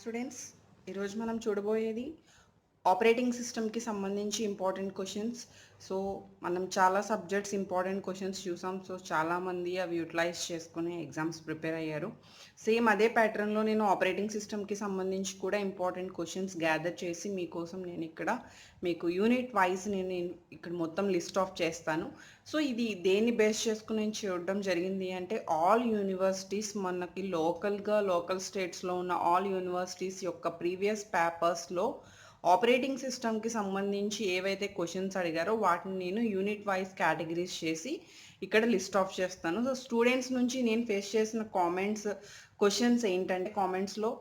Students, ఈరోజు మనం చూడబోయేది ఆపరేటింగ్ సిస్టమ్కి సంబంధించి ఇంపార్టెంట్ క్వశ్చన్స్. సో మనం చాలా సబ్జెక్ట్స్ ఇంపార్టెంట్ క్వశ్చన్స్ చూసాం. సో చాలామంది అవి యూటిలైజ్ చేసుకుని ఎగ్జామ్స్ ప్రిపేర్ అయ్యారు. సేమ్ అదే ప్యాటర్న్లో నేను ఆపరేటింగ్ సిస్టమ్కి సంబంధించి కూడా ఇంపార్టెంట్ క్వశ్చన్స్ గ్యాదర్ చేసి మీకోసం నేను ఇక్కడ మీకు యూనిట్ వైజ్ నేను ఇక్కడ మొత్తం లిస్ట్ ఆఫ్ చేస్తాను. సో ఇది దేన్ని బేస్ చేసుకుని నేను చూడడం జరిగింది అంటే ఆల్ యూనివర్సిటీస్ మనకి లోకల్ స్టేట్స్లో ఉన్న ఆల్ యూనివర్సిటీస్ యొక్క ప్రీవియస్ పేపర్స్లో ఆపరేటింగ్ సిస్టమ్కి సంబంధించి ఏవైతే క్వశ్చన్స్ అడిగారో వాటిని నేను యూనిట్ వైజ్ కేటగిరీస్ చేసి ఇక్కడ లిస్ట్ ఆఫ్ చేస్తాను. సో స్టూడెంట్స్ నుంచి నేను ఫేస్ చేసిన క్వశ్చన్స్ ఏంటంటే కామెంట్స్లో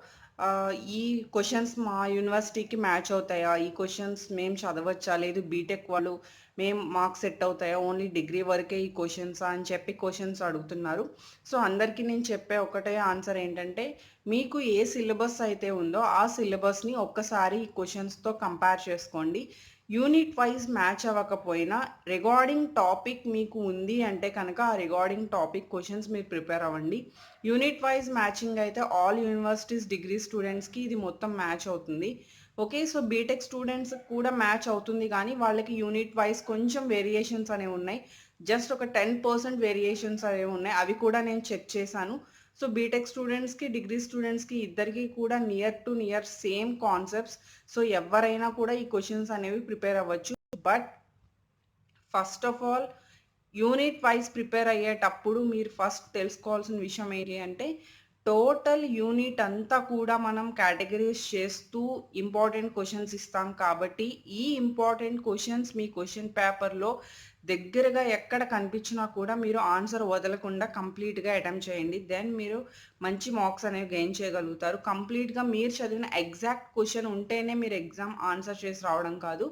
ఈ క్వశ్చన్స్ మా యూనివర్సిటీకి మ్యాచ్ అవుతాయా, ఈ క్వశ్చన్స్ మేము చదవచ్చా, లేదు బీటెక్ వాళ్ళు మేము మార్క్స్ సెట్ అవుతాయా, ఓన్లీ డిగ్రీ వరకే ఈ క్వశ్చన్స్ అని చెప్పి క్వశ్చన్స్ అడుగుతున్నారు. సో అందరికీ నేను చెప్పే ఒకటే ఆన్సర్ ఏంటంటే మీకు ఏ సిలబస్ అయితే ఉందో ఆ సిలబస్ని ఒక్కసారి ఈ క్వశ్చన్స్తో కంపేర్ చేసుకోండి. యూనిట్ వైజ్ మ్యాచ్ అవ్వకపోయినా రిగార్డింగ్ టాపిక్ మీకు ఉంది అంటే కనుక ఆ రిగార్డింగ్ టాపిక్ క్వశ్చన్స్ మీరు ప్రిపేర్ అవ్వండి. యూనిట్ వైజ్ మ్యాచింగ్ అయితే ఆల్ యూనివర్సిటీస్ డిగ్రీ స్టూడెంట్స్కి ఇది మొత్తం మ్యాచ్ అవుతుంది. ఓకే, సో బీటెక్ స్టూడెంట్స్ కూడా మ్యాచ్ అవుతుంది, కానీ వాళ్ళకి యూనిట్ వైజ్ కొంచెం వేరియేషన్స్ అనేవి ఉన్నాయి. జస్ట్ ఒక 10% వేరియేషన్స్ అనేవి ఉన్నాయి. అవి కూడా నేను చెక్ చేశాను. సో బీటెక్ స్టూడెంట్స్కి డిగ్రీ స్టూడెంట్స్కి ఇద్దరికి కూడా near to near same concepts. So ఎవరైనా కూడా ఈ క్వశ్చన్స్ అనేవి ప్రిపేర్ అవ్వచ్చు. But first of all unit wise prepare అయ్యేటప్పుడు మీరు ఫస్ట్ తెలుసుకోవాల్సిన విషయం ఏంటి అంటే టోటల్ యూనిట్ అంతా కూడా మనం కేటగిరీస్ చేస్తూ ఇంపార్టెంట్ క్వశ్చన్స్ ఇస్తాం. కాబట్టి ఈ ఇంపార్టెంట్ క్వశ్చన్స్ మీ క్వశ్చన్ పేపర్లో దగ్గరగా ఎక్కడ కనిపించినా కూడా మీరు ఆన్సర్ వదలకుండా కంప్లీట్గా అటెంప్ట్ చేయండి. దెన్ మీరు మంచి మార్క్స్ అనేవి గెయిన్ చేయగలుగుతారు. కంప్లీట్గా మీరు చదివిన ఎగ్జాక్ట్ క్వశ్చన్ ఉంటేనే మీరు ఎగ్జామ్ ఆన్సర్ చేసి రావడం కాదు.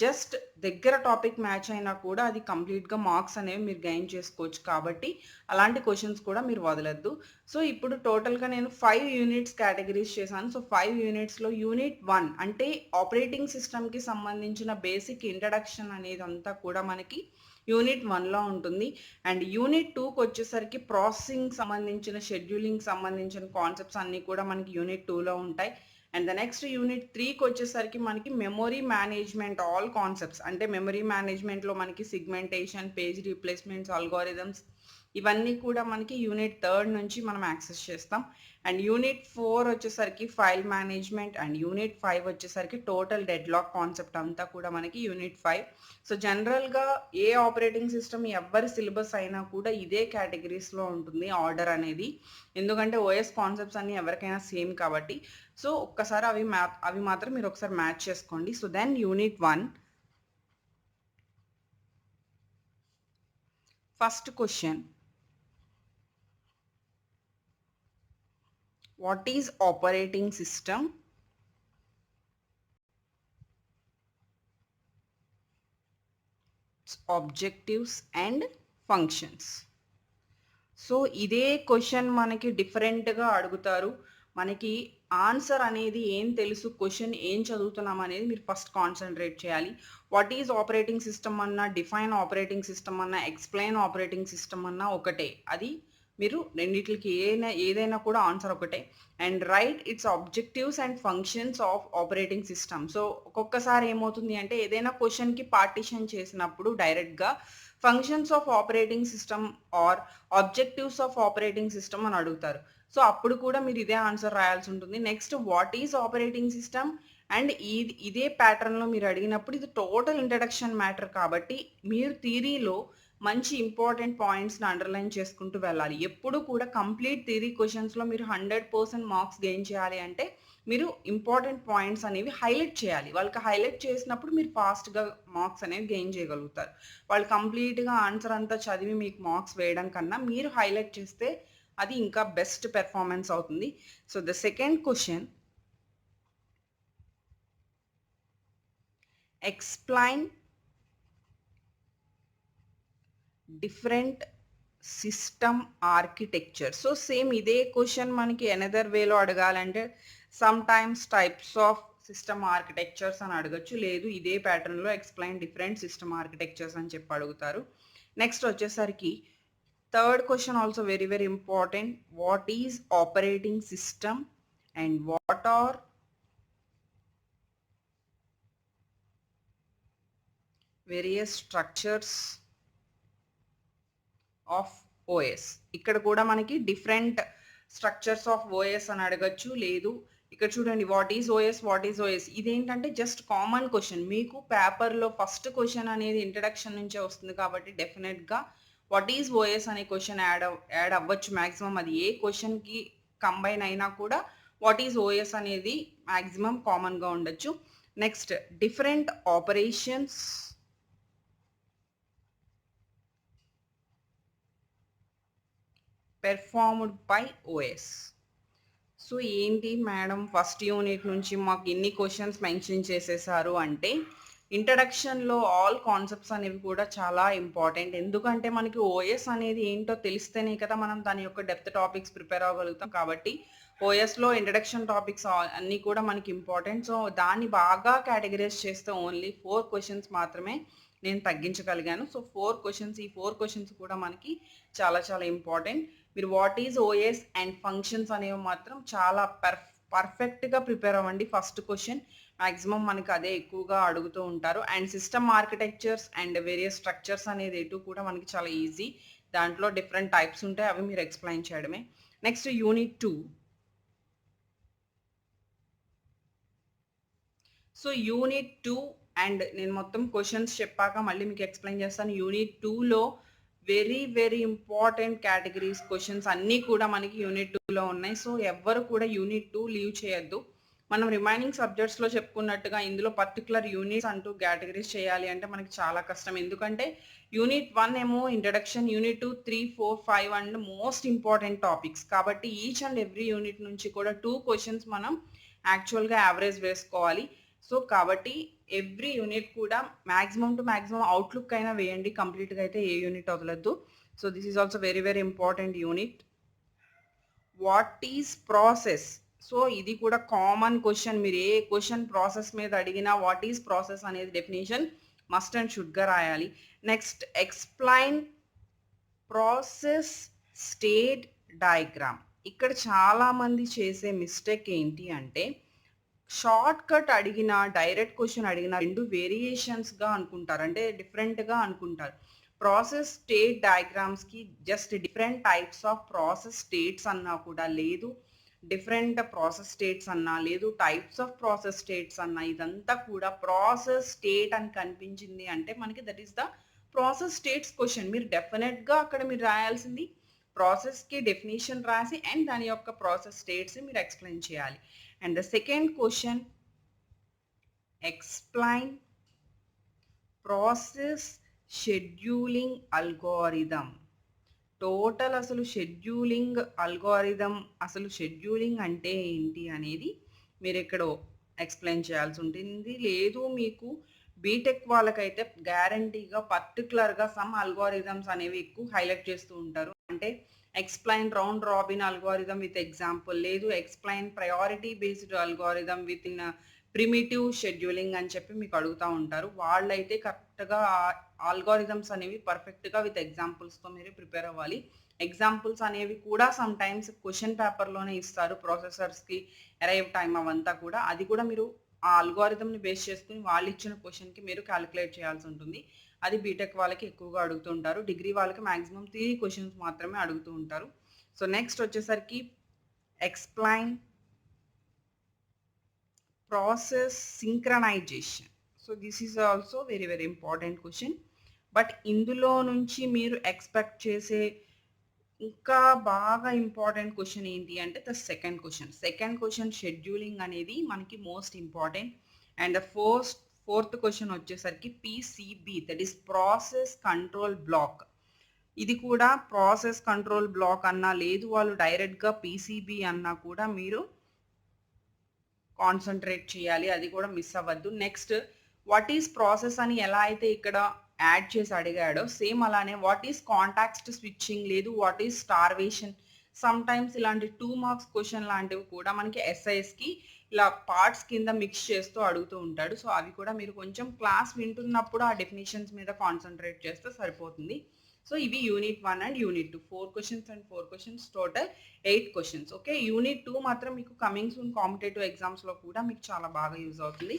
జస్ట్ దగ్గర టాపిక్ మ్యాచ్ అయినా కూడా అది కంప్లీట్గా మార్క్స్ అనేవి మీరు గెయిన్ చేసుకోవచ్చు. కాబట్టి అలాంటి క్వశ్చన్స్ కూడా మీరు వదలద్దు. సో ఇప్పుడు టోటల్గా నేను 5 యూనిట్స్ కేటగిరీస్ చేశాను. సో 5 యూనిట్స్లో యూనిట్ 1 అంటే ఆపరేటింగ్ సిస్టమ్కి సంబంధించిన బేసిక్ ఇంట్రడక్షన్ అనేది అంతా కూడా మనకి యూనిట్ 1లో ఉంటుంది. అండ్ యూనిట్ 2కి వచ్చేసరికి ప్రాసెసింగ్ సంబంధించిన షెడ్యూలింగ్ సంబంధించిన కాన్సెప్ట్స్ అన్నీ కూడా మనకి యూనిట్ 2లో ఉంటాయి. అండ్ ద నెక్స్ట్ యూనిట్ 3కి వచ్చేసరికి మనకి మెమొరీ మేనేజ్మెంట్ ఆల్ కాన్సెప్ట్స్ అంటే మెమరీ మేనేజ్మెంట్లో మనకి సిగ్మెంటేషన్, పేజ్ రీప్లేస్మెంట్స్, అల్గోరిథమ్స్ ఇవన్నీ కూడా మనకి యూనిట్ 3 నుంచి మనం యాక్సెస్ చేస్తాం. అండ్ యూనిట్ 4 వచ్చేసరికి ఫైల్ మేనేజ్మెంట్ అండ్ యూనిట్ 5 వచ్చేసరికి టోటల్ డెడ్లాక్ కాన్సెప్ట్ అంతా కూడా మనకి యూనిట్ 5. సో జనరల్గా ఏ ఆపరేటింగ్ సిస్టమ్ ఎవరి సిలబస్ అయినా కూడా ఇదే కేటగిరీస్లో ఉంటుంది ఆర్డర్ అనేది, ఎందుకంటే ఓఎస్ కాన్సెప్ట్స్ అన్ని ఎవరికైనా సేమ్ కాబట్టి. సో ఒక్కసారి అవి మాత్రం మీరు ఒకసారి మ్యాచ్ చేసుకోండి. So then unit 1 first question, what is operating system? Objectives and functions. So ఇదే క్వశ్చన్ మనకి డిఫరెంట్గా అడుగుతారు. మనకి ఆన్సర్ అనేది ఏం తెలుసు, క్వశ్చన్ ఏం చదువుతున్నాం అనేది మీరు ఫస్ట్ కాన్సన్ట్రేట్ చేయాలి. వాట్ ఈజ్ ఆపరేటింగ్ సిస్టమ్ అన్నా, డిఫైన్ ఆపరేటింగ్ సిస్టమ్ అన్నా, ఎక్స్ప్లెయిన్ ఆపరేటింగ్ సిస్టమ్ అన్నా ఒకటే. అది మీరు రెండిట్లకి ఏదైనా కూడా ఆన్సర్ ఒకటే. And write its objectives and functions of operating system. So ఒక్కొక్కసారి ఏమవుతుంది అంటే ఏదైనా క్వశ్చన్కి పార్టిషన్ చేసినప్పుడు డైరెక్ట్గా functions of operating system or objectives of operating system అని అడుగుతారు. సో అప్పుడు కూడా మీరు ఇదే ఆన్సర్ రాయాల్సి ఉంటుంది. Next what is operating system and ఇదే ప్యాటర్న్లో మీరు అడిగినప్పుడు ఇది టోటల్ ఇంట్రడక్షన్ మ్యాటర్ కాబట్టి మీరు థియరీలో మంచి ఇంపార్టెంట్ పాయింట్స్ని అండర్లైన్ చేసుకుంటూ వెళ్ళాలి. ఎప్పుడు కూడా కంప్లీట్ థియరీ క్వశ్చన్స్లో మీరు 100% మార్క్స్ గెయిన్ చేయాలి అంటే మీరు ఇంపార్టెంట్ పాయింట్స్ అనేవి హైలైట్ చేయాలి. వాళ్ళకి హైలైట్ చేసినప్పుడు మీరు ఫాస్ట్గా మార్క్స్ అనేవి గెయిన్ చేయగలుగుతారు. వాళ్ళు కంప్లీట్గా ఆన్సర్ అంతా చదివి మీకు మార్క్స్ వేయడం కన్నా మీరు హైలైట్ చేస్తే అది ఇంకా బెస్ట్ పెర్ఫార్మెన్స్ అవుతుంది. So the second question, explain different system architecture. So same ఇదే క్వశ్చన్ మనకి ఎనదర్ వేలో అడగాలంటే some times types of system architectures అని అడగచ్చు, లేదు ఇదే ప్యాటర్న్లో ఎక్స్ప్లెయిన్ డిఫరెంట్ సిస్టమ్ ఆర్కిటెక్చర్స్ అని చెప్పి అడుగుతారు. నెక్స్ట్ వచ్చేసరికి third question also very very important, what is operating system and what are various structures of OS. ఇక్కడ కూడా మనకి డిఫరెంట్ స్ట్రక్చర్స్ ఆఫ్ ఓఎస్ అని అడగచ్చు. లేదు ఇక్కడ చూడండి what is OS, what is OS, ఇదేంటంటే జస్ట్ కామన్ క్వశ్చన్. మీకు పేపర్లో ఫస్ట్ క్వశ్చన్ అనేది ఇంట్రడక్షన్ నుంచే వస్తుంది కాబట్టి డెఫినెట్గా వాట్ ఈజ్ ఓఎస్ అనే క్వశ్చన్ యాడ్ అవ్వచ్చు మ్యాక్సిమం. అది ఏ క్వశ్చన్కి కంబైన్ అయినా కూడా వాట్ ఈజ్ ఓఎస్ అనేది మ్యాక్సిమం కామన్గా ఉండొచ్చు. Next different operations performed by OS. So ఏంటి మేడం ఫస్ట్ యూనిట్ నుంచి మాకు ఇన్ని క్వశ్చన్స్ మెన్షన్ చేసేసారు అంటే, ఇంట్రడక్షన్లో ఆల్ కాన్సెప్ట్స్ అనేవి కూడా చాలా ఇంపార్టెంట్. ఎందుకంటే మనకి ఓఎస్ అనేది ఏంటో తెలిస్తేనే కదా మనం దాని యొక్క డెప్త్ టాపిక్స్ ప్రిపేర్ అవ్వగలుగుతాం. కాబట్టి ఓఎస్లో ఇంట్రడక్షన్ టాపిక్స్ అన్నీ కూడా మనకి ఇంపార్టెంట్. సో దాన్ని బాగా కేటగిరైజ్ చేస్తే ఓన్లీ 4 క్వశ్చన్స్ మాత్రమే నేను తగ్గించగలిగాను. సో 4 క్వశ్చన్స్, ఈ 4 క్వశ్చన్స్ కూడా మనకి చాలా చాలా ఇంపార్టెంట్. మీరు what is OS and functions అనేవి మాత్రం చాలా పర్ఫెక్ట్గా ప్రిపేర్ అవ్వండి. ఫస్ట్ క్వశ్చన్ మ్యాక్సిమం మనకి అదే ఎక్కువగా అడుగుతూ ఉంటారు. And system architectures and various structures అనేది ఎటు కూడా మనకి చాలా ఈజీ. దాంట్లో డిఫరెంట్ టైప్స్ ఉంటాయి, అవి మీరు ఎక్స్ప్లెయిన్ చేయడమే. Next unit 2. So unit 2 and నేను మొత్తం క్వశ్చన్స్ చెప్పాక మళ్ళీ మీకు ఎక్స్ప్లెయిన్ చేస్తాను. యూనిట్ 2లో very very important categories questions అన్నీ కూడా మనకి యూనిట్ 2లో ఉన్నాయి. సో ఎవ్వరు కూడా యూనిట్ 2 లీవ్ చేయొద్దు. మనం రిమైనింగ్ సబ్జెక్ట్స్లో చెప్పుకున్నట్టుగా ఇందులో పర్టికులర్ యూనిట్స్ అంటూ కేటగిరీస్ చేయాలి అంటే మనకి చాలా కష్టం. ఎందుకంటే యూనిట్ 1 ఏమో introduction, unit 2, 3, 4, 5 and most important topics. కాబట్టి ఈచ్ అండ్ ఎవ్రీ యూనిట్ నుంచి కూడా 2 క్వశ్చన్స్ మనం యాక్చువల్గా యావరేజ్ వేసుకోవాలి. సో కాబట్టి ఎవ్రీ యూనిట్ కూడా మ్యాక్సిమం టు మ్యాక్సిమం అవుట్లుక్ అయినా వేయండి, కంప్లీట్గా అయితే ఏ యూనిట్ వదలద్దు. So this is also very very important unit. What is process? So ఇది కూడా కామన్ క్వశ్చన్. మీరు ఏ క్వశ్చన్ ప్రాసెస్ మీద అడిగినా వాట్ ఈజ్ ప్రాసెస్ అనేది డెఫినేషన్ మస్ట్ అండ్ షుడ్గా రాయాలి. Next explain process state diagram. ఇక్కడ చాలామంది చేసే మిస్టేక్ ఏంటి అంటే, షార్ట్ కట్ అడిగిన, డైరెక్ట్ క్వశ్చన్ అడిగిన 2 వేరియేషన్స్గా అనుకుంటారు, అంటే డిఫరెంట్గా అనుకుంటారు. ప్రాసెస్ స్టేట్ డయాగ్రామ్స్కి just different types of process states అన్నా కూడా లేదు, డిఫరెంట్ ప్రాసెస్ స్టేట్స్ అన్నా లేదు, టైప్స్ ఆఫ్ ప్రాసెస్ స్టేట్స్ అన్నా, ఇదంతా కూడా ప్రాసెస్ స్టేట్ అని కనిపించింది అంటే మనకి that is the process states question. మీరు డెఫినెట్గా అక్కడ మీరు రాయాల్సింది ప్రాసెస్కి డెఫినేషన్ రాసి అండ్ దాని యొక్క ప్రాసెస్ స్టేట్స్ మీరు ఎక్స్ప్లెయిన్ చేయాలి. And the second question, explain process scheduling algorithm. Total అసలు షెడ్యూలింగ్ అల్గోరిథం, అసలు షెడ్యూలింగ్ అంటే ఏంటి అనేది మీరు ఇక్కడ ఎక్స్ప్లెయిన్ చేయాల్సి ఉంటుంది. లేదు మీకు బీటెక్ వాళ్ళకైతే గ్యారంటీగా పర్టికులర్గా సమ్ అల్గోరిథమ్స్ అనేవి ఎక్కువ హైలైట్ చేస్తూ ఉంటారు. అంటే explain round robin algorithm with example, లేదు explain priority based algorithm with in primitive scheduling అని చెప్పి మీకు అడుగుతూ ఉంటారు. వాళ్ళైతే కరెక్ట్గా ఆల్గోరిథమ్స్ అనేవి పర్ఫెక్ట్గా విత్ ఎగ్జాంపుల్స్తో మీరు ప్రిపేర్ అవ్వాలి. ఎగ్జాంపుల్స్ అనేవి కూడా సమ్ టైమ్స్ క్వశ్చన్ పేపర్లోనే ఇస్తారు, ప్రాసెసర్స్కి అరైవ్ టైం అవంతా కూడా. అది కూడా మీరు ఆ అల్గోరిథంని బేస్ చేసుకుని వాళ్ళు ఇచ్చిన క్వశ్చన్కి మీరు క్యాలిక్యులేట్ చేయాల్సి ఉంటుంది. అది బీటెక్ వాళ్ళకి ఎక్కువగా అడుగుతూ ఉంటారు, డిగ్రీ వాళ్ళకి మ్యాక్సిమం 3 క్వశ్చన్స్ మాత్రమే అడుగుతూ ఉంటారు. సో నెక్స్ట్ వచ్చేసరికి explain process synchronisation. So this is also very very important question. But ఇందులో నుంచి మీరు ఎక్స్పెక్ట్ చేసే ఇంకా బాగా ఇంపార్టెంట్ క్వశ్చన్ ఏంటి అంటే ద సెకండ్ క్వశ్చన్ షెడ్యూలింగ్ అనేది మనకి most important. And the fourth question వచ్చేసరికి PCB, that is process control block. ఇది కూడా ప్రాసెస్ కంట్రోల్ బ్లాక్ అన్నా లేదు, వాళ్ళు డైరెక్ట్గా పీసీబీ అన్నా కూడా మీరు కాన్సన్ట్రేట్ చేయాలి, అది కూడా మిస్ అవ్వద్దు. నెక్స్ట్ వాట్ ఈస్ ప్రాసెస్ అని ఎలా అయితే ఇక్కడ యాడ్ చేసి అడిగాడో సేమ్ అలానే వాట్ ఈస్ కాంటాక్స్ట్ స్విచ్చింగ్, లేదు what is starvation. Some times ఇలాంటి 2 మార్క్స్ క్వశ్చన్ లాంటివి కూడా మనకి ఎస్ఐఎస్కి ఇలా పార్ట్స్ కింద మిక్స్ చేస్తూ అడుగుతూ ఉంటాడు. సో అవి కూడా మీరు కొంచెం క్లాస్ వింటున్నప్పుడు ఆ డెఫినేషన్స్ మీద కాన్సన్ట్రేట్ చేస్తే సరిపోతుంది. సో ఇవి unit 1 and unit 2 4 questions and 4 questions total 8 questions. Okay, unit 2 మాత్రం మీకు కమింగ్ సూన్ కాంపిటేటివ్ ఎగ్జామ్స్లో కూడా మీకు చాలా బాగా యూజ్ అవుతుంది.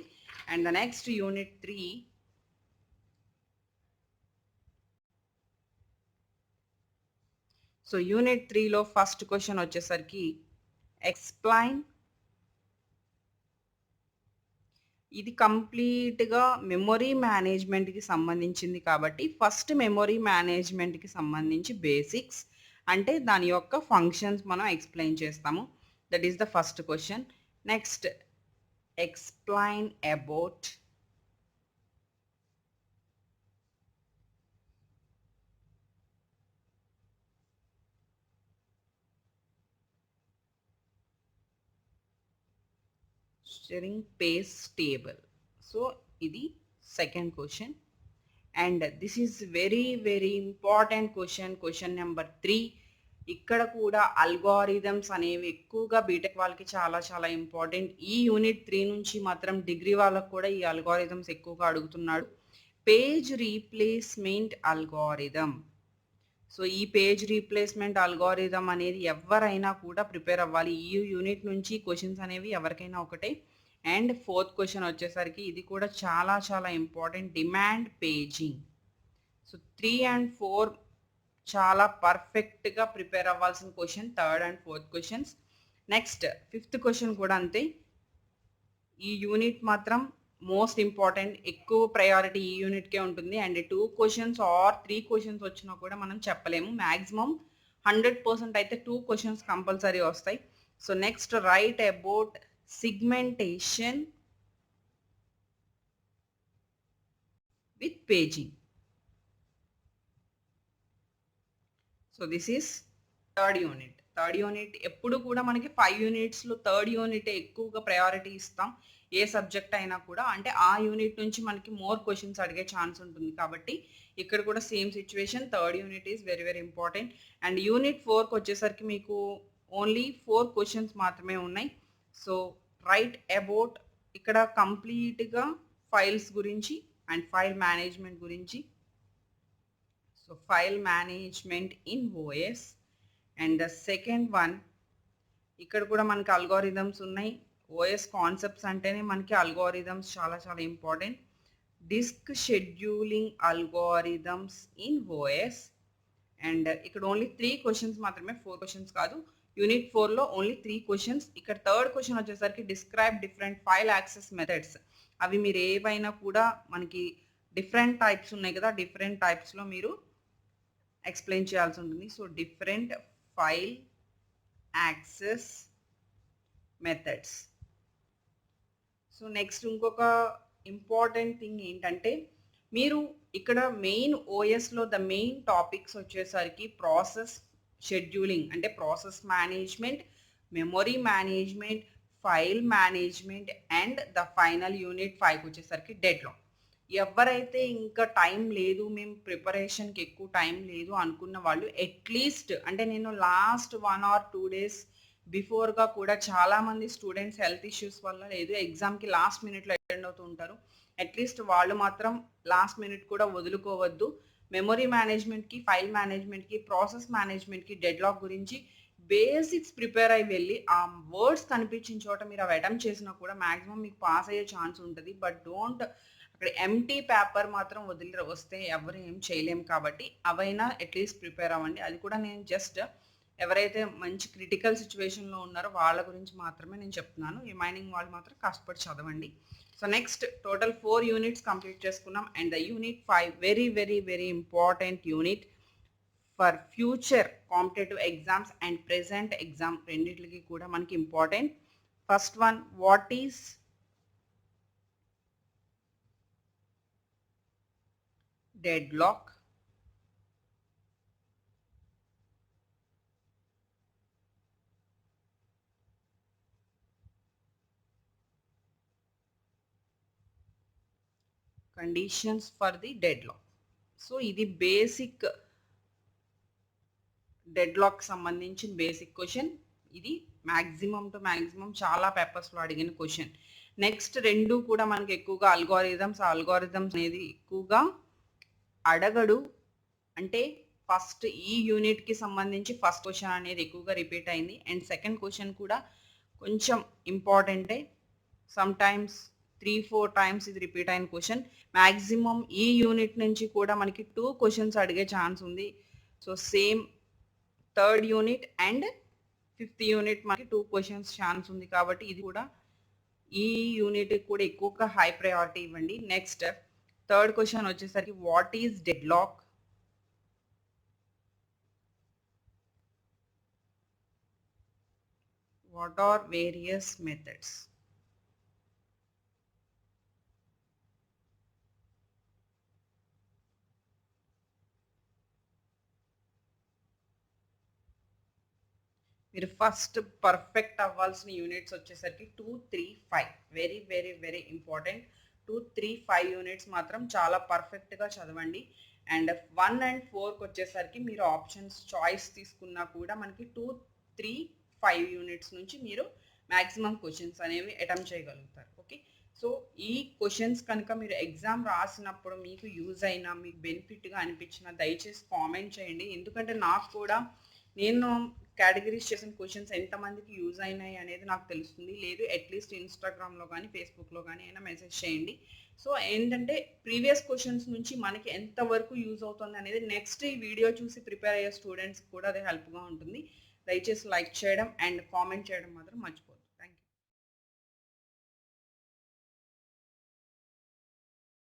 And the next unit 3. So unit 3లో ఫస్ట్ క్వశ్చన్ వచ్చేసరికి ఎక్స్ప్లెయిన్. ఇది కంప్లీట్గా మెమొరీ మేనేజ్మెంట్కి సంబంధించింది కాబట్టి ఫస్ట్ మెమొరీ మేనేజ్మెంట్కి సంబంధించి బేసిక్స్ అంటే దాని యొక్క ఫంక్షన్స్ మనం ఎక్స్ప్లెయిన్ చేస్తాము. That is the first question. Next explain about steering pace table. So ఇది second question. And this is very very important question number 3. ఇక్కడ కూడా అల్గోరిథమ్స్ అనేవి ఎక్కువగా బీటెక్ వాళ్ళకి చాలా చాలా ఇంపార్టెంట్. ఈ యూనిట్ 3 నుంచి మాత్రం డిగ్రీ వాళ్ళకు కూడా ఈ అల్గోరిథమ్స్ ఎక్కువగా అడుగుతున్నాడు. Page replacement algorithm. సో ఈ పేజ్ రీప్లేస్మెంట్ అల్గోరిథం అనేది ఎవరైనా కూడా ప్రిపేర్ అవ్వాలి. ఈ యూనిట్ నుంచి క్వశ్చన్స్ అనేవి ఎవరికైనా ఒకటే. అండ్ ఫోర్త్ క్వశ్చన్ వచ్చేసరికి ఇది కూడా చాలా చాలా important, demand paging. So 3 and 4 చాలా పర్ఫెక్ట్గా ప్రిపేర్ అవ్వాల్సిన question, third and fourth questions. Next fifth question కూడా అంతే. ఈ యూనిట్ మాత్రం మోస్ట్ ఇంపార్టెంట్, ఎక్కువ ప్రయారిటీ ఈ యూనిట్కే ఉంటుంది. అండ్ 2 క్వశ్చన్స్ ఆర్ 3 క్వశ్చన్స్ వచ్చినా కూడా మనం చెప్పలేము. మ్యాక్సిమం 100% అయితే 2 క్వశ్చన్స్ కంపల్సరీ వస్తాయి. So next write about segmentation with paging. So this is third unit. Third unit ఎప్పుడు కూడా మనకి 5 యూనిట్స్లో థర్డ్ యూనిట్ ఎక్కువగా ప్రయారిటీ ఇస్తాం ఏ సబ్జెక్ట్ అయినా కూడా. అంటే ఆ యూనిట్ నుంచి మనకి మోర్ క్వశ్చన్స్ అడిగే ఛాన్స్ ఉంటుంది కాబట్టి ఇక్కడ కూడా same situation. Third unit is very very important. And unit 4కి వచ్చేసరికి మీకు ఓన్లీ 4 క్వశ్చన్స్ మాత్రమే ఉన్నాయి. సో రైట్ అబౌట్ ఇక్కడ కంప్లీట్గా ఫైల్స్ గురించి అండ్ ఫైల్ మేనేజ్మెంట్ గురించి. So file management in OS. And the second one ఇక్కడ కూడా మనకి అల్గోరిథమ్స్ ఉన్నాయి. ఓఎస్ కాన్సెప్ట్స్ అంటేనే మనకి అల్గోరిథమ్స్ చాలా చాలా important. Disk scheduling algorithms in OS. And ఇక్కడ ఓన్లీ 3 క్వశ్చన్స్ మాత్రమే, 4 క్వశ్చన్స్ కాదు. యూనిట్ 4లో ఓన్లీ 3 క్వశ్చన్స్. ఇక్కడ థర్డ్ క్వశ్చన్ వచ్చేసరికి describe different file access methods. అవి మీరు ఏవైనా కూడా మనకి డిఫరెంట్ టైప్స్ ఉన్నాయి కదా, డిఫరెంట్ టైప్స్లో మీరు ఎక్స్ప్లెయిన్ చేయాల్సి ఉంటుంది. So different file access methods. So next ఇంకొక ఇంపార్టెంట్ థింగ్ ఏంటంటే మీరు ఇక్కడ మెయిన్ ఓఎస్లో ద మెయిన్ టాపిక్స్ వచ్చేసరికి ప్రాసెస్ షెడ్యూలింగ్ అంటే process management, memory management, file management and the final unit 5 వచ్చేసరికి డెడ్లాక్. ఎవరైతే ఇంకా టైం లేదు, మేము ప్రిపరేషన్కి ఎక్కువ టైం లేదు అనుకున్న వాళ్ళు అట్లీస్ట్ అంటే నేను లాస్ట్ 1 or 2 days బిఫోర్గా కూడా చాలామంది స్టూడెంట్స్ హెల్త్ ఇష్యూస్ వల్ల లేదు ఎగ్జామ్కి లాస్ట్ మినిట్లో అటెండ్ అవుతూ ఉంటారు. అట్లీస్ట్ వాళ్ళు మాత్రం లాస్ట్ మినిట్ కూడా వదులుకోవద్దు. మెమొరీ మేనేజ్మెంట్కి, ఫైల్ మేనేజ్మెంట్కి, ప్రాసెస్ మేనేజ్మెంట్కి, డెడ్లాక్ గురించి బేసిక్స్ ప్రిపేర్ అయ్యి వెళ్ళి ఆ వర్డ్స్ కనిపించిన చోట మీరు అవి అటెంప్ట్ చేసినా కూడా మ్యాక్సిమం మీకు పాస్ అయ్యే ఛాన్స్ ఉంటుంది. బట్ డోంట్ అక్కడ ఎంటీ పేపర్ మాత్రం వదిలి వస్తే ఎవరు ఏం చేయలేము కాబట్టి అవైనా అట్లీస్ట్ ప్రిపేర్ అవ్వండి. అది కూడా నేను జస్ట్ ఎవరైతే మంచి క్రిటికల్ సిచ్యువేషన్లో ఉన్నారో వాళ్ళ గురించి మాత్రమే నేను చెప్తున్నాను. రిమైనింగ్ వాళ్ళు మాత్రం కష్టపడి చదవండి. So next total 4 units complete చేసుకున్నాం. And the unit 5 very very very important unit for future competitive exams and present exam రెండింటికి కూడా మనకి important. First one, what is deadlock? Conditions for the deadlock. So ఇది basic deadlock సంబంధించిన basic question. ఇది maximum to maximum చాలా పేపర్స్లో అడిగిన question. Next 2 కూడా మనకి ఎక్కువగా అల్గోరిథమ్స్ అనేది ఎక్కువగా అడగడు. అంటే ఫస్ట్ ఈ యూనిట్కి సంబంధించి ఫస్ట్ క్వశ్చన్ అనేది ఎక్కువగా రిపీట్ అయింది అండ్ సెకండ్ క్వశ్చన్ కూడా కొంచెం ఇంపార్టెంటే. సమ్ టైమ్స్ 3-4 టైమ్స్ ఇది రిపీట్ అయిన క్వశ్చన్. మ్యాక్సిమం ఈ యూనిట్ నుంచి కూడా మనకి 2 క్వశ్చన్స్ అడిగే ఛాన్స్ ఉంది. So same third unit and fifth unit మనకి 2 క్వశ్చన్స్ ఛాన్స్ ఉంది కాబట్టి ఇది కూడా ఈ యూనిట్ కూడా ఎక్కువగా హై ప్రయారిటీ ఇవ్వండి. నెక్స్ట్ థర్డ్ క్వశ్చన్ వచ్చేసరికి what is deadlock? What are various methods? మీరు ఫస్ట్ పర్ఫెక్ట్ అవ్వాల్సిన యూనిట్స్ వచ్చేసరికి 2, 3, 5 very very very important. 2, 3, 5 units మాత్రం చాలా పర్ఫెక్ట్గా చదవండి. అండ్ 1 అండ్ 4కి వచ్చేసరికి మీరు ఆప్షన్స్ చాయిస్ తీసుకున్నా కూడా మనకి 2, 3, 5 యూనిట్స్ నుంచి మీరు మ్యాక్సిమం క్వశ్చన్స్ అనేవి అటెంప్ట్ చేయగలుగుతారు. ఓకే, సో ఈ క్వశ్చన్స్ కనుక మీరు ఎగ్జామ్ రాసినప్పుడు మీకు యూజ్ అయినా మీకు బెనిఫిట్గా అనిపించిన దయచేసి కామెంట్ చేయండి. ఎందుకంటే నాకు కూడా నేను కేటగిరీస్ చేసిన క్వశ్చన్స్ ఎంతమందికి యూజ్ అయినాయి అనేది నాకు తెలుస్తుంది. లేదు అట్లీస్ట్ ఇన్స్టాగ్రామ్లో కానీ ఫేస్బుక్లో కానీ అయినా మెసేజ్ చేయండి. సో ఏంటంటే ప్రీవియస్ క్వశ్చన్స్ నుంచి మనకి ఎంతవరకు యూజ్ అవుతుంది అనేది నెక్స్ట్ ఈ వీడియో చూసి ప్రిపేర్ అయ్యే స్టూడెంట్స్కి కూడా అది హెల్ప్గా ఉంటుంది. దయచేసి లైక్ చేయడం అండ్ కామెంట్ చేయడం మాత్రం మర్చిపోతుంది.